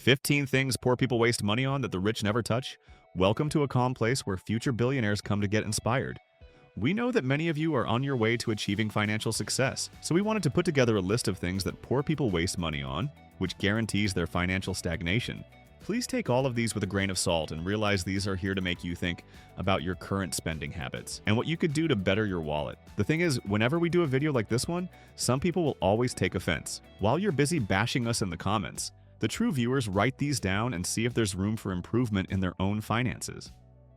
15 things poor people waste money on that the rich never touch. Welcome to a calm place where future billionaires come to get inspired. We know that many of you are on your way to achieving financial success, so we wanted to put together a list of things that poor people waste money on, which guarantees their financial stagnation. Please take all of these with a grain of salt and realize these are here to make you think about your current spending habits and what you could do to better your wallet. The thing is, whenever we do a video like this one, some people will always take offense. While you're busy bashing us in the comments, the true viewers write these down and see if there's room for improvement in their own finances.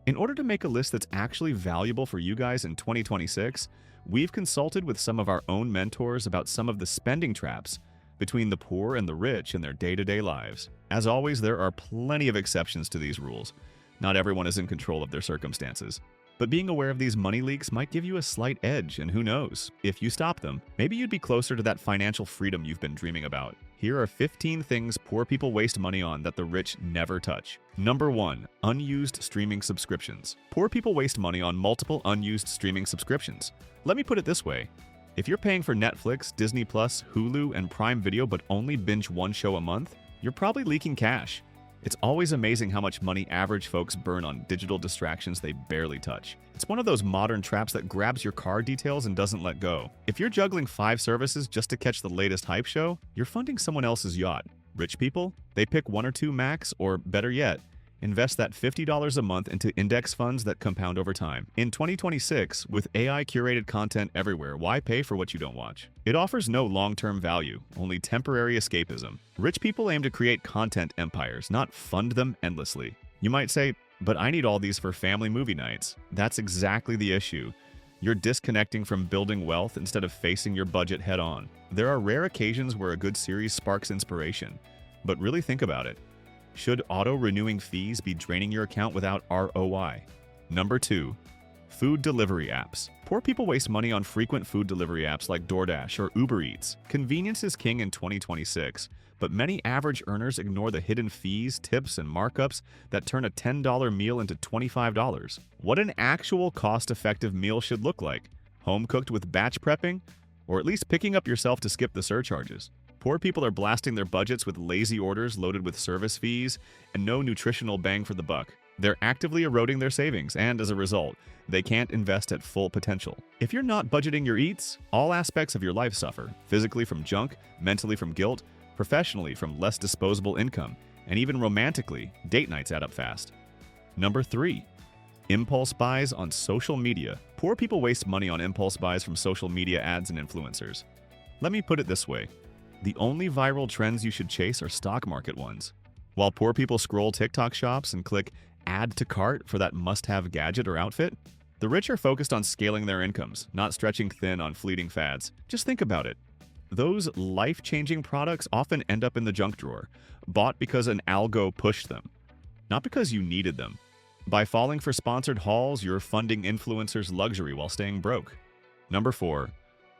In order to make a list that's actually valuable for you guys in 2026, we've consulted with some of our own mentors about some of the spending traps between the poor and the rich in their day-to-day lives. As always, there are plenty of exceptions to these rules. Not everyone is in control of their circumstances. But being aware of these money leaks might give you a slight edge, and who knows, if you stop them, maybe you'd be closer to that financial freedom you've been dreaming about. Here are 15 things poor people waste money on that the rich never touch. Number 1. Unused streaming subscriptions. Poor people waste money on multiple unused streaming subscriptions. Let me put it this way. If you're paying for Netflix, Disney+, Hulu, and Prime Video but only binge one show a month, you're probably leaking cash. It's always amazing how much money average folks burn on digital distractions they barely touch. It's one of those modern traps that grabs your card details and doesn't let go. If you're juggling 5 services just to catch the latest hype show, you're funding someone else's yacht. Rich people? They pick 1 or 2 max, or better yet, invest that $50 a month into index funds that compound over time. In 2026, with AI-curated content everywhere, why pay for what you don't watch? It offers no long-term value, only temporary escapism. Rich people aim to create content empires, not fund them endlessly. You might say, but I need all these for family movie nights. That's exactly the issue. You're disconnecting from building wealth instead of facing your budget head-on. There are rare occasions where a good series sparks inspiration, but really think about it. Should auto-renewing fees be draining your account without ROI? Number 2. Food delivery apps. Poor people waste money on frequent food delivery apps like DoorDash or Uber Eats. Convenience is king in 2026, but many average earners ignore the hidden fees, tips, and markups that turn a $10 meal into $25. What an actual cost-effective meal should look like? Home-cooked with batch prepping? Or at least picking up yourself to skip the surcharges? Poor people are blasting their budgets with lazy orders loaded with service fees and no nutritional bang for the buck. They're actively eroding their savings, and as a result, they can't invest at full potential. If you're not budgeting your eats, all aspects of your life suffer, physically from junk, mentally from guilt, professionally from less disposable income, and even romantically, date nights add up fast. Number 3. Impulse buys on social media. Poor people waste money on impulse buys from social media ads and influencers. Let me put it this way. The only viral trends you should chase are stock market ones. While poor people scroll TikTok shops and click add to cart for that must-have gadget or outfit, the rich are focused on scaling their incomes, not stretching thin on fleeting fads. Just think about it. Those life-changing products often end up in the junk drawer, bought because an algo pushed them, not because you needed them. By falling for sponsored hauls, you're funding influencers' luxury while staying broke. Number 4.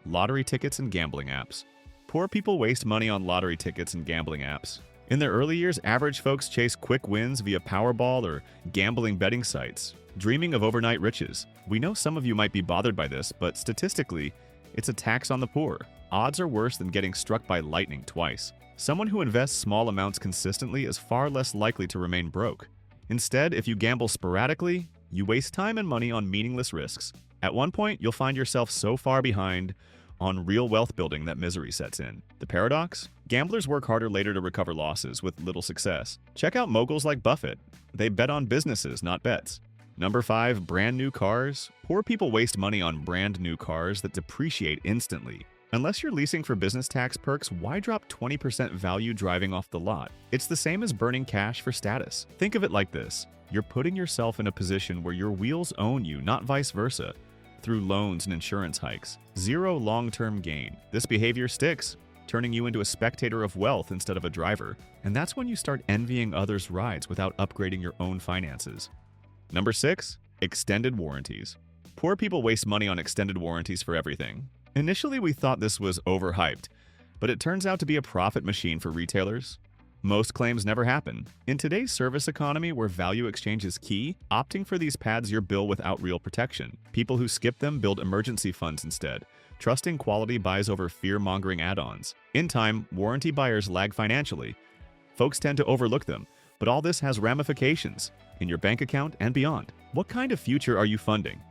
Lottery tickets and gambling apps. Poor people waste money on lottery tickets and gambling apps. In their early years, average folks chase quick wins via Powerball or gambling betting sites, dreaming of overnight riches. We know some of you might be bothered by this, but statistically, it's a tax on the poor. Odds are worse than getting struck by lightning twice. Someone who invests small amounts consistently is far less likely to remain broke. Instead, if you gamble sporadically, you waste time and money on meaningless risks. At one point, you'll find yourself so far behind on real wealth building that misery sets in. The paradox? Gamblers work harder later to recover losses with little success. Check out moguls like Buffett. They bet on businesses, not bets. Number 5. Brand new cars. Poor people waste money on brand new cars that depreciate instantly. Unless you're leasing for business tax perks, why drop 20% value driving off the lot? It's the same as burning cash for status. Think of it like this. You're putting yourself in a position where your wheels own you, not vice versa, through loans and insurance hikes. Zero long-term gain. This behavior sticks, turning you into a spectator of wealth instead of a driver. And that's when you start envying others' rides without upgrading your own finances. Number 6. Extended warranties. Poor people waste money on extended warranties for everything. Initially, we thought this was overhyped, but it turns out to be a profit machine for retailers. Most claims never happen. In today's service economy where value exchange is key, opting for these pads your bill without real protection. People who skip them build emergency funds instead, trusting quality buys over fear-mongering add-ons. In time, warranty buyers lag financially, Folks tend to overlook them, but all this has ramifications in your bank account and beyond. What kind of future are you funding?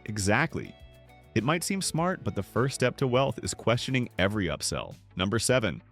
Exactly. It might seem smart, but the first step to wealth is questioning every upsell. Number 7.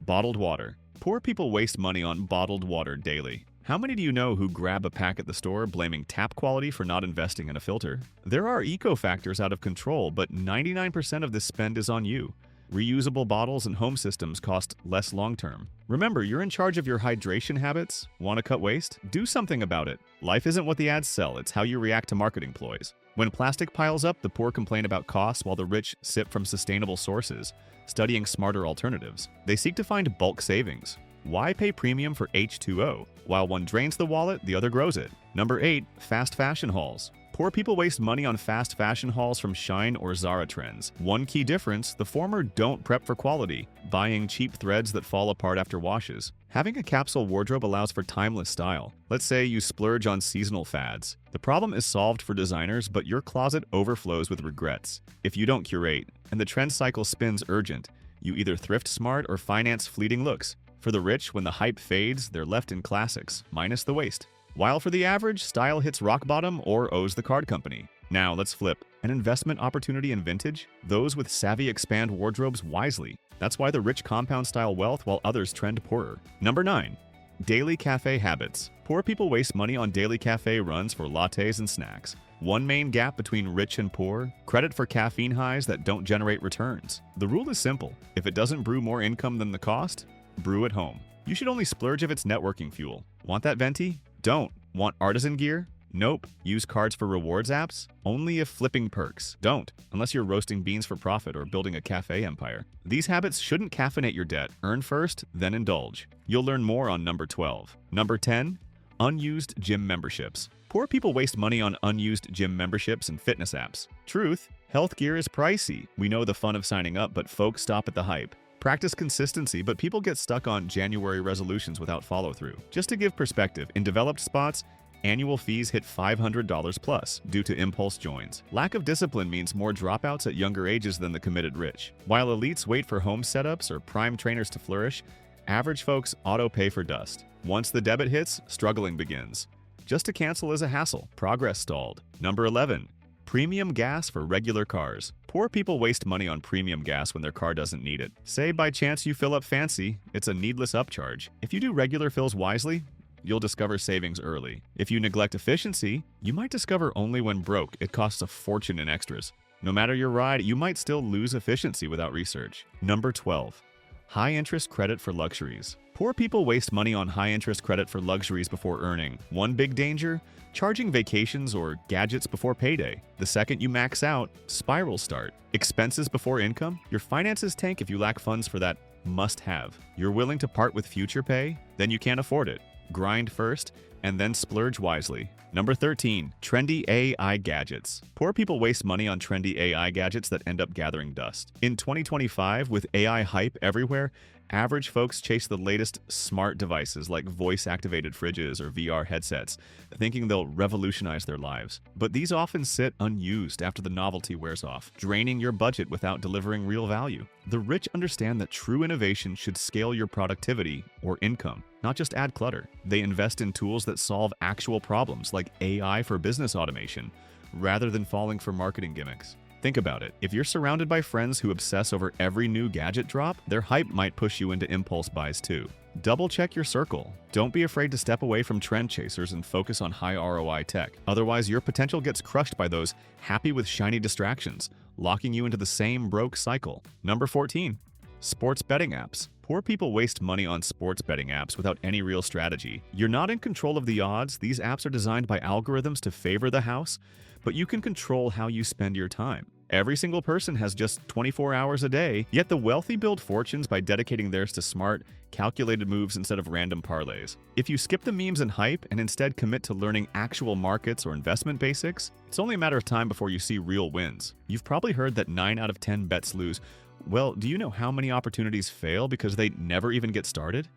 Bottled water. Poor people waste money on bottled water daily. How many do you know who grab a pack at the store blaming tap quality for not investing in a filter? There are eco factors out of control, but 99% of this spend is on you. Reusable bottles and home systems cost less long-term. Remember, you're in charge of your hydration habits. Want to cut waste? Do something about it. Life isn't what the ads sell, it's how you react to marketing ploys. When plastic piles up, the poor complain about costs while the rich sip from sustainable sources, studying smarter alternatives. They seek to find bulk savings. Why pay premium for H2O? While one drains the wallet, the other grows it. Number 8. Fast fashion hauls. Poor people waste money on fast fashion hauls from Shein or Zara trends. One key difference, the former don't prep for quality, buying cheap threads that fall apart after washes. Having a capsule wardrobe allows for timeless style. Let's say you splurge on seasonal fads. The problem is solved for designers, but your closet overflows with regrets. If you don't curate, and the trend cycle spins urgent, you either thrift smart or finance fleeting looks. For the rich, when the hype fades, they're left in classics, minus the waste. While for the average, style hits rock bottom or owes the card company. Now let's flip. An investment opportunity in vintage? Those with savvy expand wardrobes wisely. That's why the rich compound style wealth while others trend poorer. Number 9. Daily cafe habits. Poor people waste money on daily cafe runs for lattes and snacks. One main gap between rich and poor: credit for caffeine highs that don't generate returns. The rule is simple. If it doesn't brew more income than the cost, brew at home. You should only splurge if it's networking fuel. Want that venti? Don't. Want artisan gear? Nope. Use cards for rewards apps? Only if flipping perks. Don't, unless you're roasting beans for profit or building a cafe empire. These habits shouldn't caffeinate your debt. Earn first, then indulge. You'll learn more on number 12. Number 10. Unused gym memberships. Poor people waste money on unused gym memberships and fitness apps. Truth, health gear is pricey. We know the fun of signing up, but folks stop at the hype. Practice consistency, but people get stuck on January resolutions without follow-through. Just to give perspective, in developed spots, annual fees hit $500 plus due to impulse joins. Lack of discipline means more dropouts at younger ages than the committed rich. While elites wait for home setups or prime trainers to flourish, average folks auto-pay for dust. Once the debit hits, struggling begins. Just to cancel is a hassle. Progress stalled. Number 11. Premium gas for regular cars. Poor people waste money on premium gas when their car doesn't need it. Say by chance you fill up fancy, it's a needless upcharge. If you do regular fills wisely, you'll discover savings early. If you neglect efficiency, you might discover only when broke it costs a fortune in extras. No matter your ride, you might still lose efficiency without research. Number 12. High-interest credit for luxuries. Poor people waste money on high-interest credit for luxuries before earning. One big danger? Charging vacations or gadgets before payday. The second you max out, spirals start. Expenses before income? Your finances tank if you lack funds for that must-have. You're willing to part with future pay? Then you can't afford it. Grind first, and then splurge wisely. Number 13. Trendy AI gadgets. Poor people waste money on trendy AI gadgets that end up gathering dust. In 2025, with AI hype everywhere, average folks chase the latest smart devices like voice-activated fridges or VR headsets, thinking they'll revolutionize their lives. But these often sit unused after the novelty wears off, draining your budget without delivering real value. The rich understand that true innovation should scale your productivity or income, not just add clutter. They invest in tools that solve actual problems like AI for business automation, rather than falling for marketing gimmicks. Think about it. If you're surrounded by friends who obsess over every new gadget drop, their hype might push you into impulse buys too. Double-check your circle. Don't be afraid to step away from trend chasers and focus on high ROI tech. Otherwise, your potential gets crushed by those happy with shiny distractions, locking you into the same broke cycle. Number 14. Sports betting apps. Poor people waste money on sports betting apps without any real strategy. You're not in control of the odds. These apps are designed by algorithms to favor the house, but you can control how you spend your time. Every single person has just 24 hours a day, yet the wealthy build fortunes by dedicating theirs to smart, calculated moves instead of random parlays. If you skip the memes and hype and instead commit to learning actual markets or investment basics, it's only a matter of time before you see real wins. You've probably heard that 9 out of 10 bets lose. Well, do you know how many opportunities fail because they never even get started?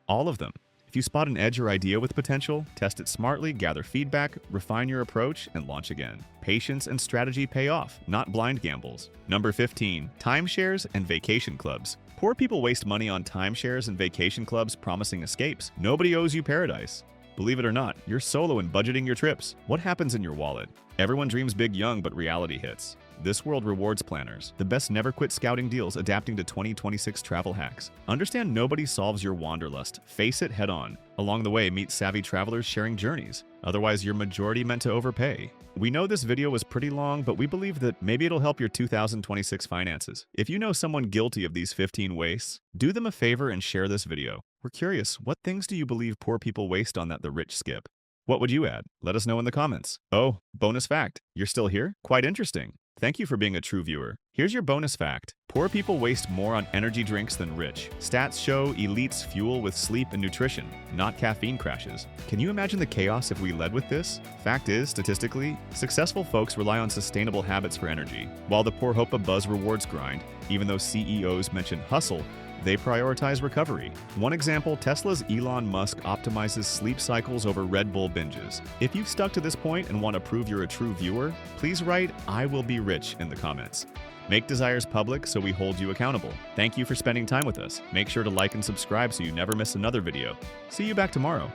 All of them. If you spot an edge or idea with potential, test it smartly, gather feedback, refine your approach, and launch again. Patience and strategy pay off, not blind gambles. Number 15. Timeshares and vacation clubs. Poor people waste money on timeshares and vacation clubs promising escapes. Nobody owes you paradise. Believe it or not, you're solo in budgeting your trips. What happens in your wallet? Everyone dreams big young, but reality hits. This World rewards planners, the best never-quit scouting deals adapting to 2026 travel hacks. Understand nobody solves your wanderlust. Face it head-on. Along the way, meet savvy travelers sharing journeys. Otherwise, you're majority meant to overpay. We know this video was pretty long, but we believe that maybe it'll help your 2026 finances. If you know someone guilty of these 15 wastes, do them a favor and share this video. We're curious, what things do you believe poor people waste on that the rich skip? What would you add? Let us know in the comments. Oh, bonus fact, you're still here? Quite interesting. Thank you for being a true viewer. Here's your bonus fact. Poor people waste more on energy drinks than rich. Stats show elites fuel with sleep and nutrition, not caffeine crashes. Can you imagine the chaos if we led with this? Fact is, statistically, successful folks rely on sustainable habits for energy, while the poor hope a buzz rewards grind. Even though CEOs mention hustle, they prioritize recovery. One example, Tesla's Elon Musk optimizes sleep cycles over Red Bull binges. If you've stuck to this point and want to prove you're a true viewer, please write "I will be rich" in the comments. Make desires public so we hold you accountable. Thank you for spending time with us. Make sure to like and subscribe so you never miss another video. See you back tomorrow.